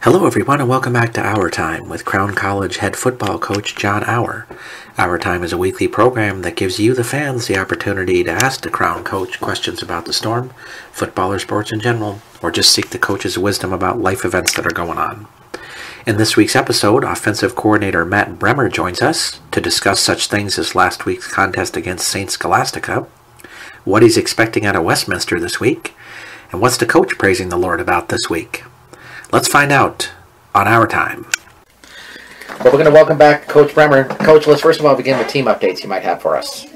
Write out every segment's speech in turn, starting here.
Hello everyone and welcome back to Auer Time with Crown College head football coach John Auer. Auer Time is a weekly program that gives you, the fans, the opportunity to ask the Crown coach questions about the Storm, football or sports in general, or just seek the coach's wisdom about life events that are going on. In this week's episode, offensive coordinator Matt Bremer joins us to discuss such things as last week's contest against St. Scholastica, what he's expecting out of Westminster this week, and what's the coach praising the Lord about this week. Let's find out on Auer Time. Well, we're going to welcome back Coach Bremer. Coach, let's first of all begin with team updates you might have for us.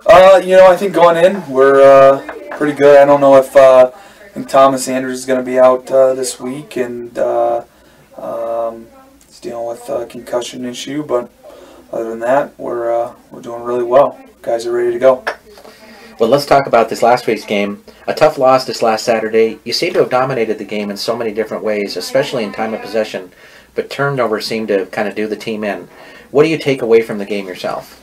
I think going in, we're pretty good. I don't know if I think Thomas Andrews is going to be out this week, and he's dealing with a concussion issue. But other than that, we're doing really well. Guys are ready to go. Well, let's talk about this last week's game. A tough loss this last Saturday. You seem to have dominated the game in so many different ways, especially in time of possession, but turnovers seem to kind of do the team in. What do you take away from the game yourself?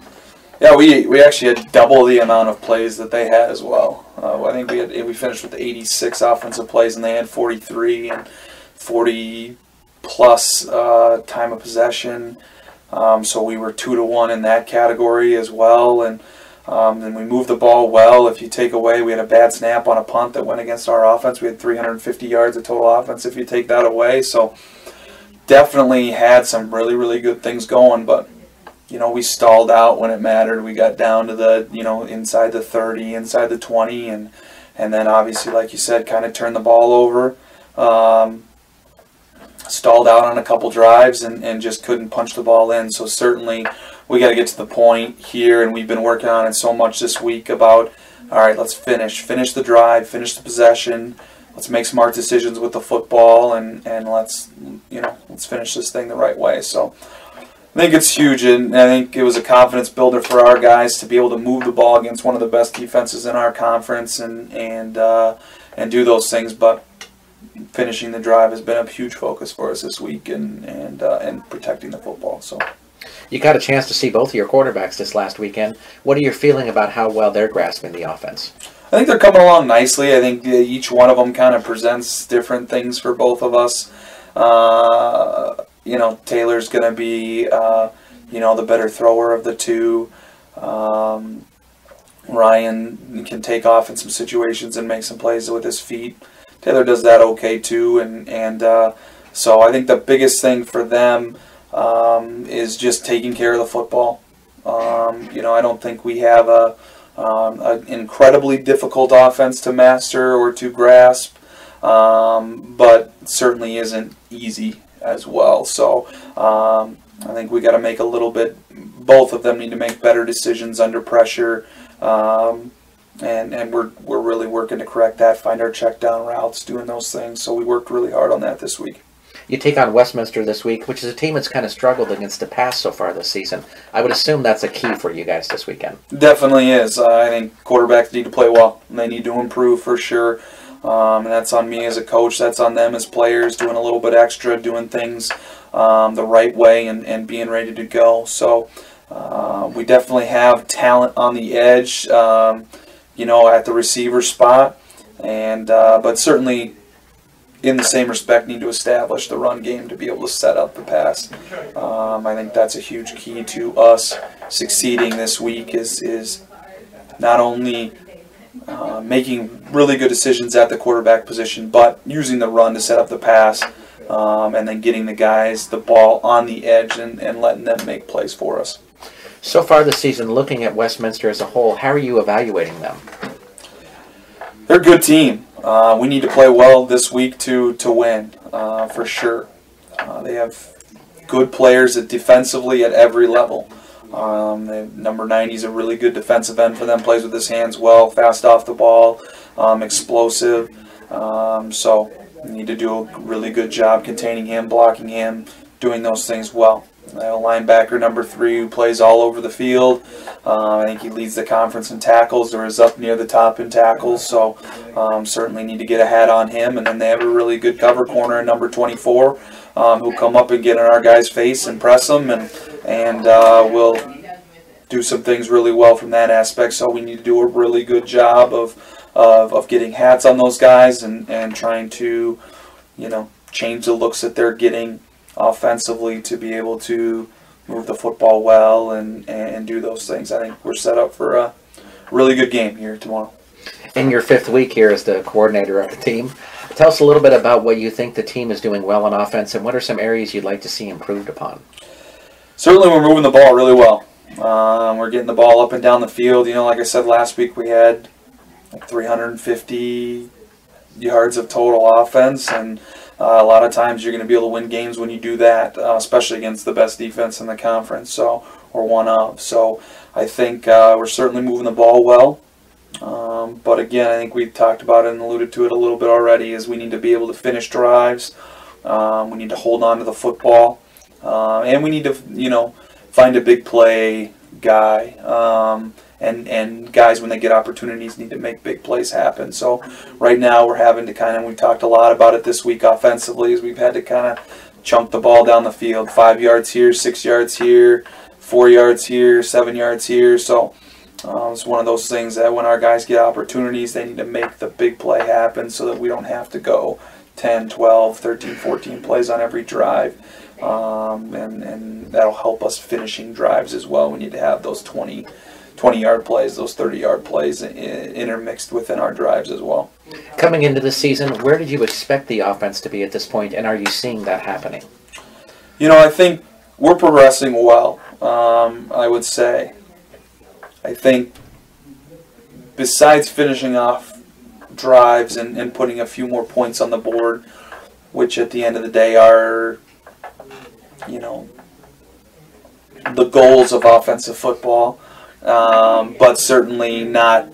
Yeah, we actually had double the amount of plays that they had as well. I think we finished with 86 offensive plays, and they had 43 and 40 plus time of possession. So we were 2-1 in that category as well, and then we moved the ball well. If you take away, we had a bad snap on a punt that went against our offense. We had 350 yards of total offense if you take that away. So definitely had some really, really good things going. But, we stalled out when it mattered. We got down to the, inside the 30, inside the 20. And then obviously, like you said, kind of turned the ball over. Stalled out on a couple drives and just couldn't punch the ball in. So certainly we got to get to the point here, and we've been working on it so much this week about, all right, let's finish the drive, finish the possession, let's make smart decisions with the football, and let's finish this thing the right way. So I think it's huge, and I think it was a confidence builder for our guys to be able to move the ball against one of the best defenses in our conference and do those things. But finishing the drive has been a huge focus for us this week, and protecting the football. So. You got a chance to see both of your quarterbacks this last weekend. What are you feeling about how well they're grasping the offense? I think they're coming along nicely. I think each one of them kind of presents different things for both of us. Taylor's going to be, the better thrower of the two. Ryan can take off in some situations and make some plays with his feet. Taylor does that okay too, and so I think the biggest thing for them is just taking care of the football. I don't think we have an incredibly difficult offense to master or to grasp, but certainly isn't easy as well. So I think we got to make a little bit. Both of them need to make better decisions under pressure. And we're really working to correct that, find our check down routes, doing those things. So we worked really hard on that this week. You take on Westminster this week, which is a team that's kind of struggled against the pass so far this season. I would assume that's a key for you guys this weekend. Definitely is. I think quarterbacks need to play well, and they need to improve for sure. And that's on me as a coach. That's on them as players, doing a little bit extra, doing things the right way, and being ready to go. So we definitely have talent on the edge, at the receiver spot, and but certainly in the same respect need to establish the run game to be able to set up the pass. I think that's a huge key to us succeeding this week is not only making really good decisions at the quarterback position, but using the run to set up the pass, and then getting the guys the ball on the edge and letting them make plays for us. So far this season, looking at Westminster as a whole, how are you evaluating them? They're a good team. We need to play well this week to win, for sure. They have good players defensively at every level. Number 90 is a really good defensive end for them, plays with his hands well, fast off the ball, explosive. So we need to do a really good job containing him, blocking him, doing those things well. A linebacker number 3 who plays all over the field. I think he leads the conference in tackles or is up near the top in tackles. So certainly need to get a hat on him. And then they have a really good cover corner in number 24 who come up and get in our guys' face and press them and will do some things really well from that aspect. So we need to do a really good job of getting hats on those guys and trying to change the looks that they're getting offensively to be able to move the football well and do those things. I think we're set up for a really good game here tomorrow. In your 5th week here as the coordinator of the team, tell us a little bit about what you think the team is doing well on offense, and what are some areas you'd like to see improved upon? Certainly we're moving the ball really well. We're getting the ball up and down the field. Like I said last week, we had like 350 yards of total offense, and a lot of times you're going to be able to win games when you do that, especially against the best defense in the conference, or one of. So I think we're certainly moving the ball well. But again, I think we've talked about it and alluded to it a little bit already, is we need to be able to finish drives. We need to hold on to the football. And we need to, find a big play guy. And guys, when they get opportunities, need to make big plays happen. So right now we're having to we talked a lot about it this week offensively, is we've had to kind of chunk the ball down the field. 5 yards here, 6 yards here, 4 yards here, 7 yards here. So it's one of those things that when our guys get opportunities, they need to make the big play happen so that we don't have to go 10, 12, 13, 14 plays on every drive. And that'll help us finishing drives as well. We need to have those 20-yard plays, those 30-yard plays intermixed within our drives as well. Coming into this season, where did you expect the offense to be at this point, and are you seeing that happening? I think we're progressing well, I would say. I think besides finishing off drives and putting a few more points on the board, which at the end of the day are, the goals of offensive football, but certainly not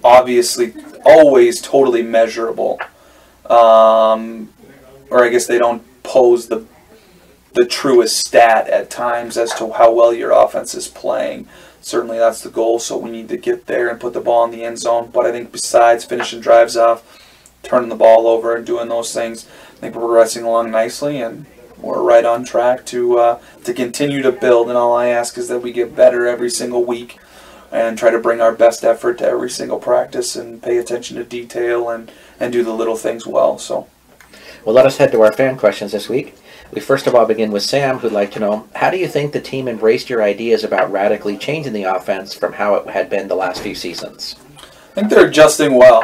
obviously always totally measurable. Or I guess they don't pose the truest stat at times as to how well your offense is playing. Certainly that's the goal, so we need to get there and put the ball in the end zone. But I think besides finishing drives off, turning the ball over and doing those things, I think we're progressing along nicely, and we're right on track to continue to build. And all I ask is that we get better every single week and try to bring our best effort to every single practice and pay attention to detail and do the little things well. So, well, let us head to our fan questions this week. We first of all begin with Sam, who'd like to know, how do you think the team embraced your ideas about radically changing the offense from how it had been the last few seasons? I think they're adjusting well.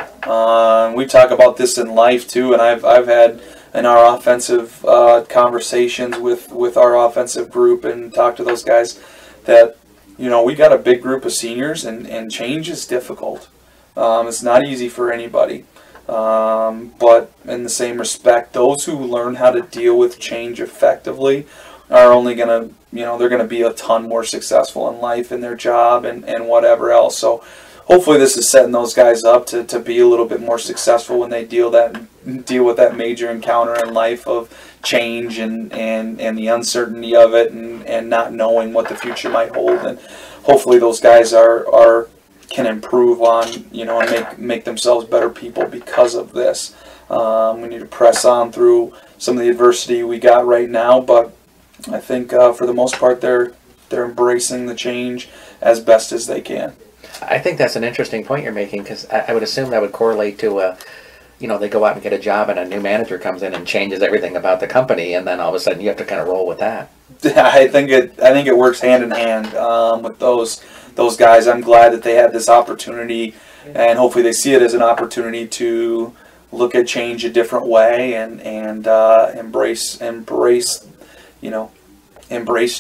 We talk about this in life too, and I've had in our offensive conversations with our offensive group and talk to those guys that we got a big group of seniors, and change is difficult. It's not easy for anybody. But in the same respect, those who learn how to deal with change effectively are only going to, they're going to be a ton more successful in life, in their job, and whatever else. So hopefully this is setting those guys up to be a little bit more successful when they deal with that major encounter in life of change and the uncertainty of it and not knowing what the future might hold. And hopefully those guys can improve on, and make themselves better people because of this. We need to press on through some of the adversity we got right now, but I think for the most part they're embracing the change as best as they can. I think that's an interesting point you're making, because I would assume that would correlate to they go out and get a job and a new manager comes in and changes everything about the company, and then all of a sudden you have to kind of roll with that. I think it works hand in hand with those guys. I'm glad that they had this opportunity, and hopefully they see it as an opportunity to look at change a different way and embrace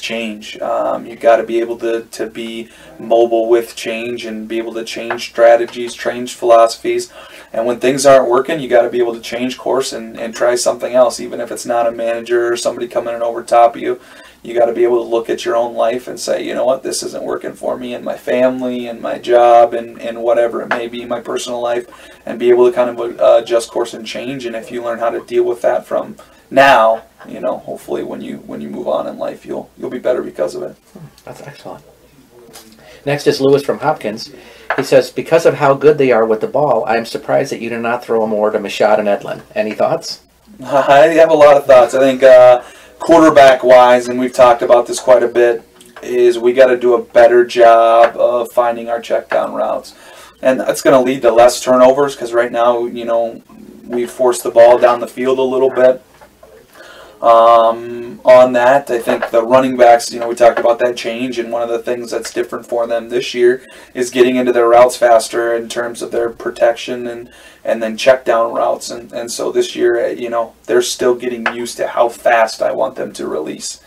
change. You got to be able to be mobile with change and be able to change strategies, change philosophies. And when things aren't working, you got to be able to change course and try something else, even if it's not a manager or somebody coming in over top of you. You got to be able to look at your own life and say, you know what, this isn't working for me and my family and my job and whatever it may be, my personal life, and be able to kind of adjust course and change. And if you learn how to deal with that from now, hopefully when you move on in life, you'll be better because of it. That's excellent. Next is Lewis from Hopkins. He says, because of how good they are with the ball, I'm surprised that you did not throw more to Mashad and Edlin. Any thoughts? I have a lot of thoughts. I think quarterback-wise, and we've talked about this quite a bit, is we got to do a better job of finding our check down routes. And that's going to lead to less turnovers, because right now, we force the ball down the field a little bit. on that. I think the running backs, we talked about that change, and one of the things that's different for them this year is getting into their routes faster in terms of their protection and then check down routes. And so this year, they're still getting used to how fast I want them to release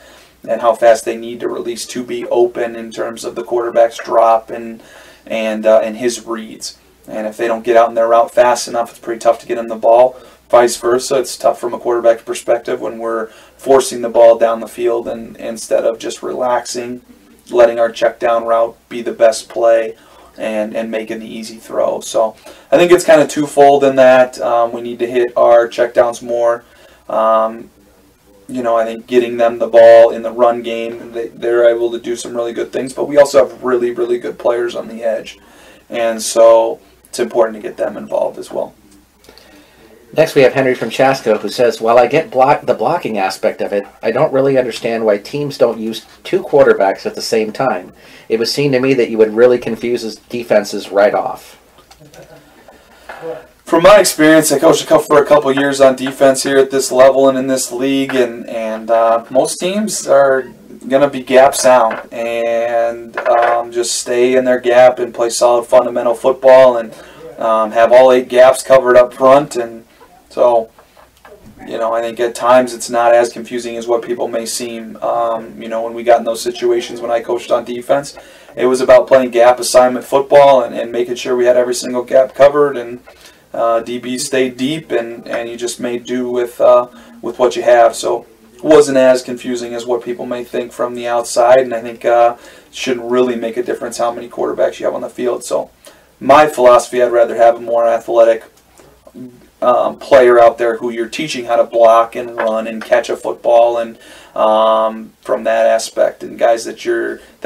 and how fast they need to release to be open in terms of the quarterback's drop and his reads. And if they don't get out in their route fast enough, it's pretty tough to get them the ball. Vice versa, it's tough from a quarterback's perspective when we're forcing the ball down the field and instead of just relaxing, letting our check down route be the best play and making the easy throw. So I think it's kind of twofold in that. We need to hit our check downs more. I think getting them the ball in the run game, they're able to do some really good things, but we also have really, really good players on the edge. And so it's important to get them involved as well. Next, we have Henry from Chaska, who says, while I get the blocking aspect of it, I don't really understand why teams don't use two quarterbacks at the same time. It would seem to me that you would really confuse defenses right off. From my experience, I coached for a couple of years on defense here at this level and in this league, and most teams are going to be gap sound and just stay in their gap and play solid fundamental football and have all 8 gaps covered up front. And so, I think at times it's not as confusing as what people may seem. When we got in those situations when I coached on defense, it was about playing gap assignment football and making sure we had every single gap covered, and DBs stayed deep, and you just made do with what you have. So it wasn't as confusing as what people may think from the outside, and I think it shouldn't really make a difference how many quarterbacks you have on the field. So my philosophy, I'd rather have a more athletic player out there who you're teaching how to block and run and catch a football, and from that aspect, and guys that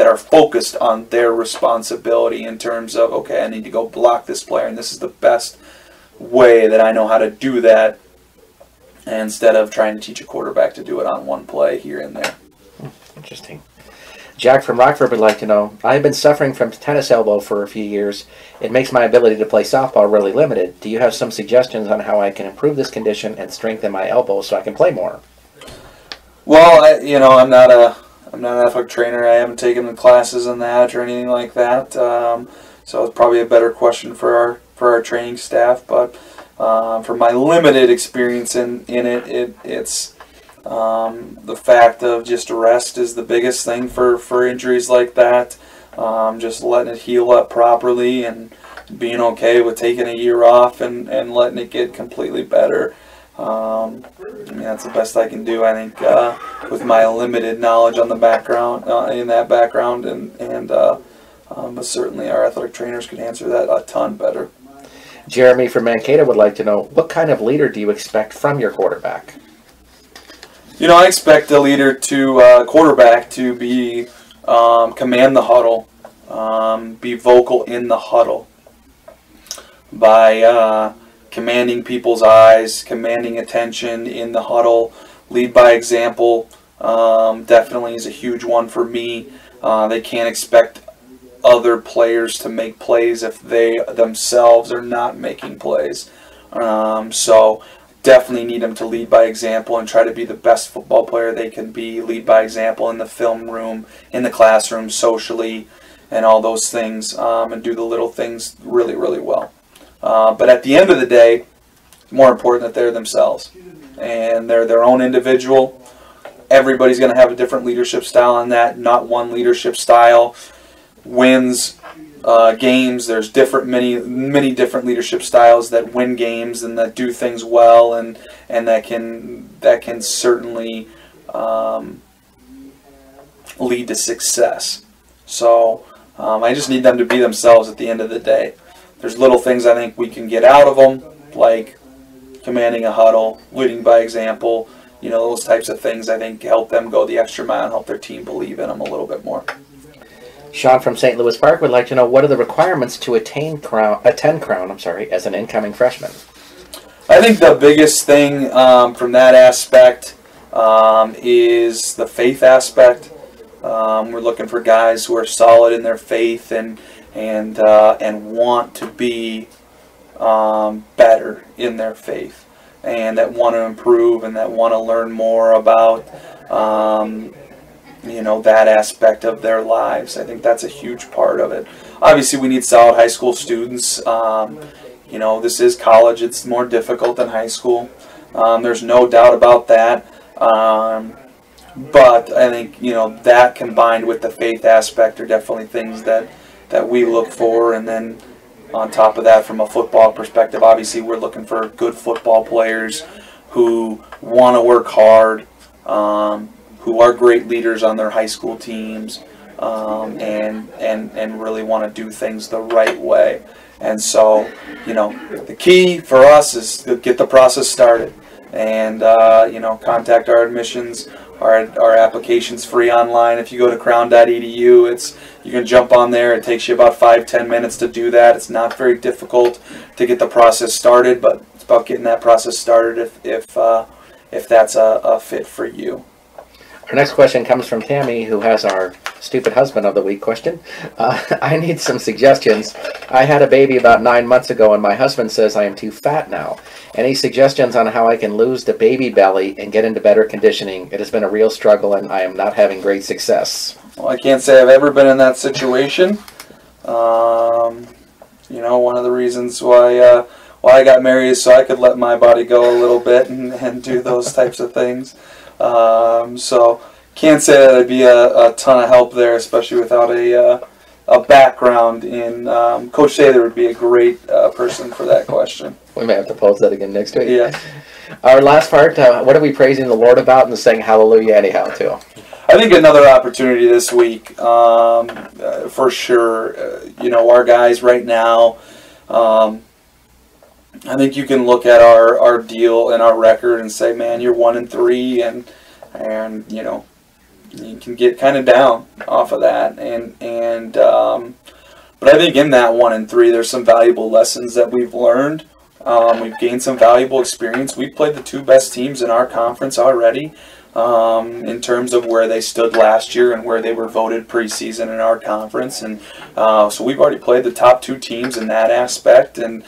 are focused on their responsibility in terms of, okay, I need to go block this player, and this is the best way that I know how to do that, instead of trying to teach a quarterback to do it on one play here and there. Interesting. Jack from Rockford would like to know, I have been suffering from tennis elbow for a few years. It makes my ability to play softball really limited. Do you have some suggestions on how I can improve this condition and strengthen my elbow so I can play more? Well, I'm not an athletic trainer. I haven't taken the classes in that or anything like that. So it's probably a better question for our training staff. But for my limited experience in it, it's the fact of just rest is the biggest thing for injuries like that. Just letting it heal up properly and being okay with taking a year off and letting it get completely better. That's the best I can do, I think, with my limited knowledge on the background, in that background, but certainly our athletic trainers could answer that a ton better. Jeremy from Mankato would like to know, what kind of leader do you expect from your quarterback? I expect a leader quarterback to be command the huddle, be vocal in the huddle by commanding people's eyes, commanding attention in the huddle, lead by example. Definitely is a huge one for me. They can't expect other players to make plays if they themselves are not making plays. So definitely need them to lead by example and try to be the best football player they can be. Lead by example in the film room, in the classroom, socially, and all those things, and do the little things really, really well. But at the end of the day, it's more important that they're themselves and they're their own individual. Everybody's going to have a different leadership style on that. Not one leadership style wins games. There's many different leadership styles that win games and that do things well, and that can certainly lead to success. So I just need them to be themselves at the end of the day. There's little things I think we can get out of them, like commanding a huddle, leading by example. Those types of things I think help them go the extra mile and help their team believe in them a little bit more. Sean from St. Louis Park would like to know, what are the requirements to attend Crown as an incoming freshman? I think the biggest thing from that aspect is the faith aspect. We're looking for guys who are solid in their faith and want to be better in their faith. and that want to improve and that want to learn more about that aspect of their lives. I think that's a huge part of it. Obviously, we need solid high school students. This is college. It's more difficult than high school. There's no doubt about that. But I think, that combined with the faith aspect are definitely things that we look for. And then on top of that, from a football perspective, obviously we're looking for good football players who want to work hard, who are great leaders on their high school teams, and really want to do things the right way. And so, the key for us is to get the process started and, contact our admissions. Our application's free online. If you go to crown.edu, you can jump on there. It takes you about 5-10 minutes to do that. It's not very difficult to get the process started, but it's about getting that process started if that's a fit for you. Our next question comes from Tammy, who has our Stupid Husband of the Week question. I need some suggestions. I had a baby about 9 months ago, and my husband says I am too fat now. Any suggestions on how I can lose the baby belly and get into better conditioning? It has been a real struggle, and I am not having great success. Well, I can't say I've ever been in that situation. One of the reasons why I got married is so I could let my body go a little bit and do those types of things. So can't say that I'd be a ton of help there, especially without a background in. Coach Sather would be a great person for that question. We may have to pose that again next week. Yeah. Our last part, what are we praising the Lord about and saying hallelujah anyhow to? I think another opportunity this week, for sure. Our guys right now, I think you can look at our deal and our record and say, man, you're 1-3, and you can get kind of down off of that. But I think in that 1-3, there's some valuable lessons that we've learned. We've gained some valuable experience. We've played the two best teams in our conference already, in terms of where they stood last year and where they were voted preseason in our conference. And so we've already played the top two teams in that aspect and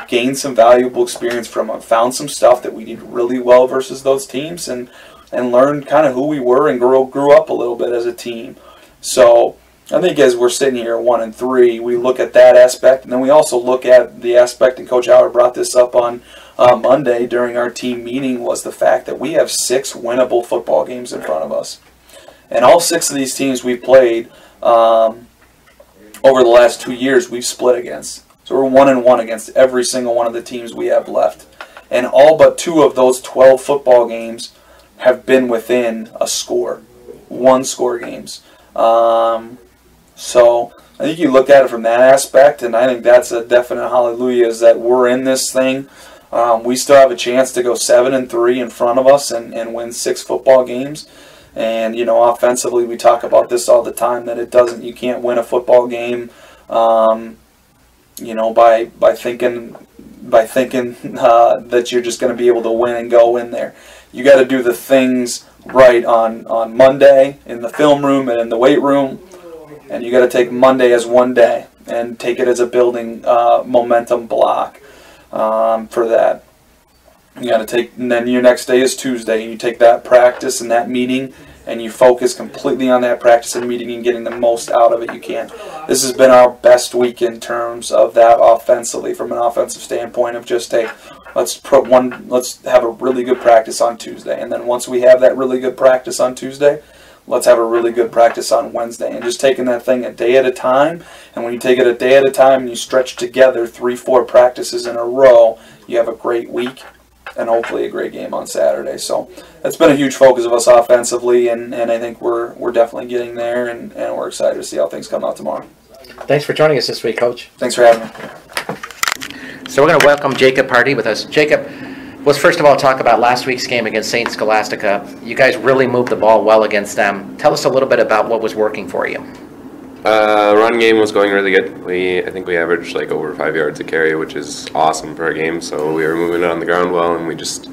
gained some valuable experience from them. Found some stuff that we did really well versus those teams and learned kind of who we were and grew up a little bit as a team. So I think as we're sitting here 1-3, we look at that aspect, and then we also look at the aspect, and Coach Auer brought this up on Monday during our team meeting, was the fact that we have 6 winnable football games in front of us. And all 6 of these teams we played over the last 2 years, we've split against. So we're 1-1 against every single one of the teams we have left. And all but 2 of those 12 football games have been within a score, 1-score games. So I think you look at it from that aspect, and I think that's a definite hallelujah, is that we're in this thing. We still have a chance to go 7-3 in front of us and win 6 football games. And, offensively, we talk about this all the time, that you can't win a football game, by thinking that you're just going to be able to win and go in there. You got to do the things right on Monday in the film room and in the weight room, and you got to take Monday as one day and take it as a building momentum block for that. You got to take, and then your next day is Tuesday, and you take that practice and that meeting, and you focus completely on that practice and meeting and getting the most out of it you can. This has been our best week in terms of that offensively, from an offensive standpoint of just, hey, let's have a really good practice on Tuesday. And then once we have that really good practice on Tuesday, let's have a really good practice on Wednesday. And just taking that thing a day at a time. And when you take it a day at a time and you stretch together 3-4 practices in a row, you have a great week and hopefully a great game on Saturday. So that's been a huge focus of us offensively, and I think we're definitely getting there, and we're excited to see how things come out tomorrow. Thanks for joining us this week, Coach. Thanks for having me. So we're going to welcome Jacob Hardy with us. Jacob, let's first of all talk about last week's game against St. Scholastica. You guys really moved the ball well against them. Tell us a little bit about what was working for you. Run game was going really good. I think we averaged like over 5 yards a carry, which is awesome for a game. So we were moving it on the ground well, and we just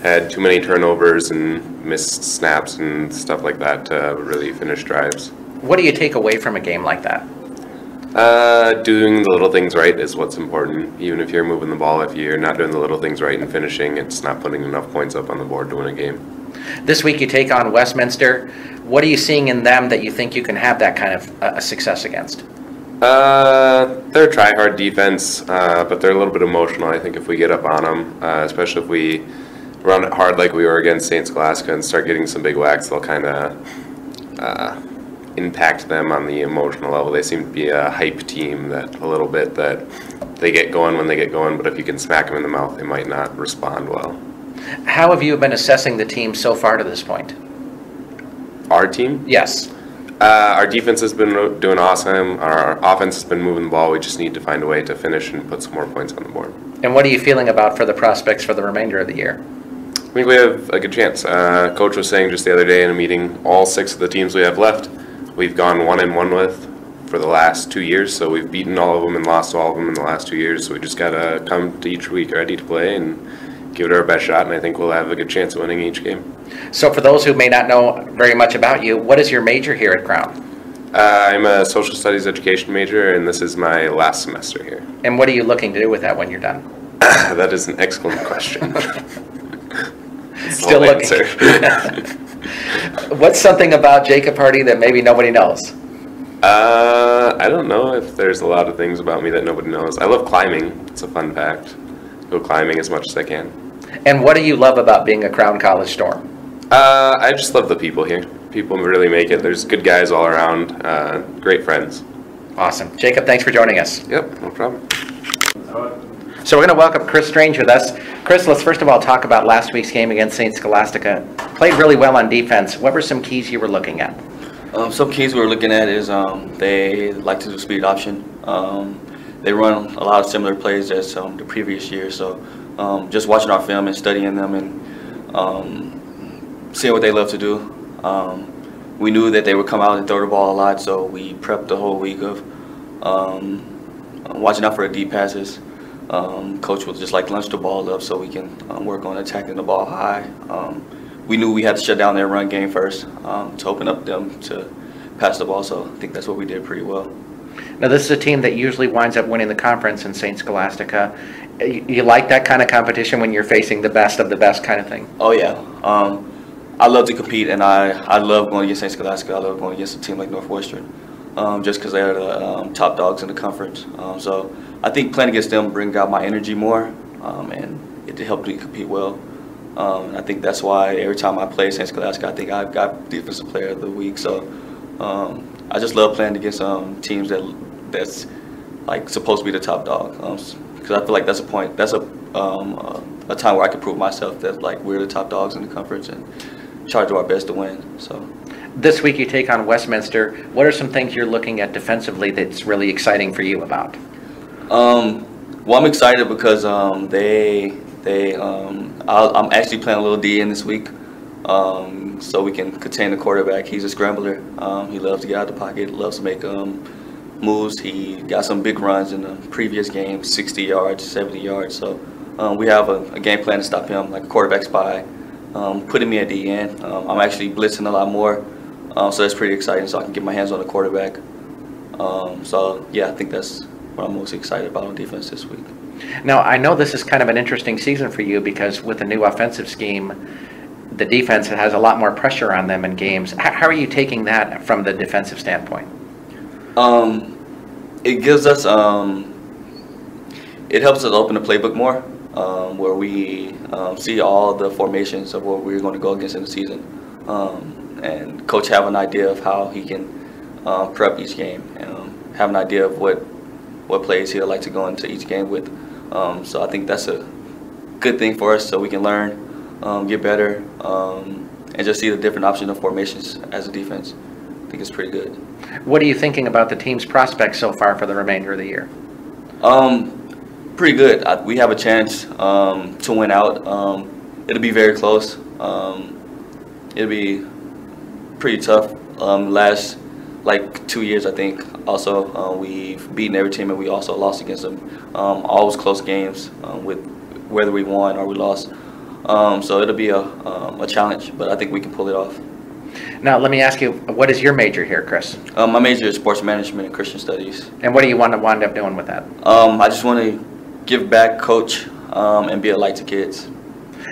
had too many turnovers and missed snaps and stuff like that to really finish drives. What do you take away from a game like that? Doing the little things right is what's important. Even if you're moving the ball, if you're not doing the little things right and finishing, it's not putting enough points up on the board to win a game. This week you take on Westminster. What are you seeing in them that you think you can have that kind of success against? They're a try-hard defense, but they're a little bit emotional. I think if we get up on them, especially if we run it hard like we were against St. Scholastica and start getting some big whacks, they'll kind of impact them on the emotional level. They seem to be a hype team that they get going when they get going, but if you can smack them in the mouth, they might not respond well. How have you been assessing the team so far to this point? Our team? Yes. Our defense has been doing awesome. Our offense has been moving the ball. We just need to find a way to finish and put some more points on the board. And what are you feeling about for the prospects for the remainder of the year? I think we have a good chance. Coach was saying just the other day in a meeting, all 6 of the teams we have left, we've gone 1-1 with for the last 2 years. So we've beaten all of them and lost all of them in the last 2 years. So we just got to come to each week ready to play and give it our best shot, and I think we'll have a good chance of winning each game. So for those who may not know very much about you, what is your major here at Crown? I'm a social studies education major, and this is my last semester here. And what are you looking to do with that when you're done? That is an excellent question. Still looking. What's something about Jacob Hardy that maybe nobody knows? I don't know if there's a lot of things about me that nobody knows. I love climbing. It's a fun fact. Go climbing as much as I can. And what do you love about being a Crown College Storm? I just love the people here. People really make it. There's good guys all around. Great friends. Awesome. Jacob, thanks for joining us. Yep, no problem. So we're going to welcome Chris Strange with us. Chris, let's first of all talk about last week's game against St. Scholastica. Played really well on defense. What were some keys you were looking at? Some keys we were looking at is they like to do speed option. They run a lot of similar plays as the previous year. So just watching our film and studying them and seeing what they love to do. We knew that they would come out and throw the ball a lot, so we prepped the whole week of watching out for the deep passes. Coach would just lunch the ball up so we can work on attacking the ball high. We knew we had to shut down their run game first to open up them to pass the ball, so I think that's what we did pretty well. Now, this is a team that usually winds up winning the conference in St. Scholastica. You like that kind of competition when you're facing the best of the best kind of thing? Oh, yeah. I love to compete, and I love going against St. Scholastica. I love going against a team like Northwestern, just because they're the top dogs in the conference. So I think playing against them brings out my energy more, and it helped me compete well. And I think that's why every time I play St. Scholastica, I think I've got Defensive Player of the Week. So I just love playing against teams that's supposed to be the top dog, because I feel like that's a point. That's a time where I can prove myself that we're the top dogs in the conference and try to do our best to win. So this week you take on Westminster. What are some things you're looking at defensively that's really exciting for you about? Well, I'm excited because I'm actually playing a little D in this week, so we can contain the quarterback. He's a scrambler. He loves to get out of the pocket, loves to make moves. He got some big runs in the previous game, 60 yards, 70 yards. So we have a game plan to stop him, like a quarterback spy, putting me at the end. I'm actually blitzing a lot more, so that's pretty exciting, so I can get my hands on the quarterback. So, yeah, I think that's what I'm most excited about on defense this week. Now, I know this is kind of an interesting season for you because with the new offensive scheme, the defense has a lot more pressure on them in games. How are you taking that from the defensive standpoint? It gives us, it helps us open the playbook more, where we see all the formations of what we're going to go against in the season. And coach have an idea of how he can prep each game, and have an idea of what plays he'll like to go into each game with. So I think that's a good thing for us, so we can learn, get better, and just see the different options of formations as a defense. I think it's pretty good. What are you thinking about the team's prospects so far for the remainder of the year? Pretty good. We have a chance to win out. It'll be very close. It'll be pretty tough. Last 2 years, I think. Also, we've beaten every team, and we also lost against them. Always close games with whether we won or we lost. So it'll be a challenge, but I think we can pull it off. Now, let me ask you, what is your major here, Chris? My major is sports management and Christian studies. And what do you want to wind up doing with that? I just want to give back, coach, and be a light to kids.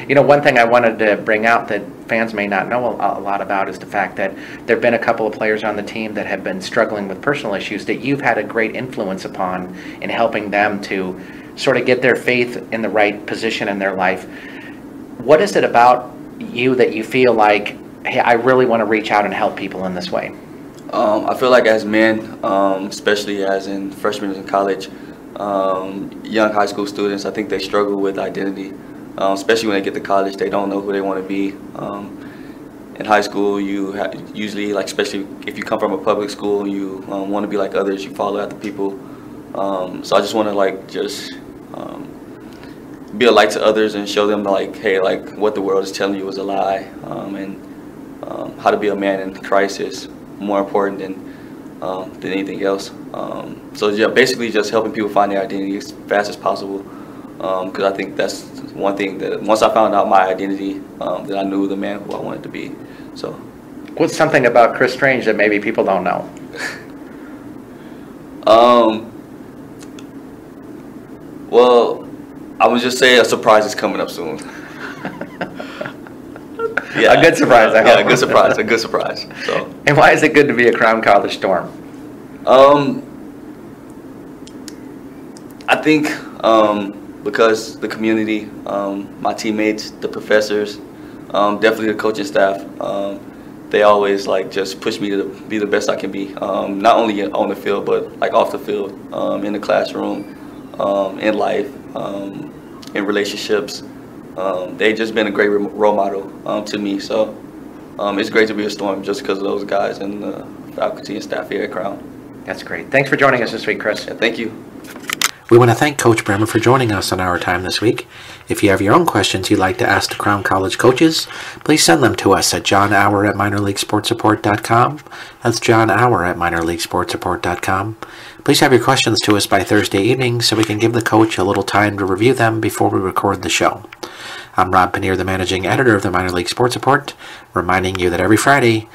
You know, one thing I wanted to bring out that fans may not know a lot about is the fact that there have been a couple of players on the team that have been struggling with personal issues that you've had a great influence upon in helping them to sort of get their faith in the right position in their life. What is it about you that you feel like, hey, I really want to reach out and help people in this way? I feel like as men, especially as in freshmen in college, young high school students, I think they struggle with identity. Especially when they get to college, they don't know who they want to be. In high school, you usually, like, especially if you come from a public school, you want to be like others, you follow after people. So I just want to, like, be a light to others and show them, like, hey, like, what the world is telling you is a lie, and how to be a man in Christ is more important than anything else. So yeah, basically just helping people find their identity as fast as possible, because I think that's one thing that once I found out my identity, that I knew the man who I wanted to be. So, what's something about Chris Strange that maybe people don't know? Well, I would just say a surprise is coming up soon. Yeah, a good surprise, I hope. Yeah, a good surprise. So. And why is it good to be a Crown College Storm? I think because the community, my teammates, the professors, definitely the coaching staff, they always, like, just push me to be the best I can be. Not only on the field, but, like, off the field, in the classroom, in life, in relationships. They've just been a great role model to me. So it's great to be a Storm just because of those guys and the faculty and staff here at Crown. That's great. Thanks for joining us this week, Chris. Yeah, thank you. We want to thank Coach Bremer for joining us on Our Time this week. If you have your own questions you'd like to ask the Crown College coaches, please send them to us at johnauer@minorleaguesportsupport.com. That's johnauer@minorleaguesportsupport.com. Please have your questions to us by Thursday evening so we can give the coach a little time to review them before we record the show. I'm Rob Pannier, the managing editor of the Minor League Sports Report, reminding you that every Friday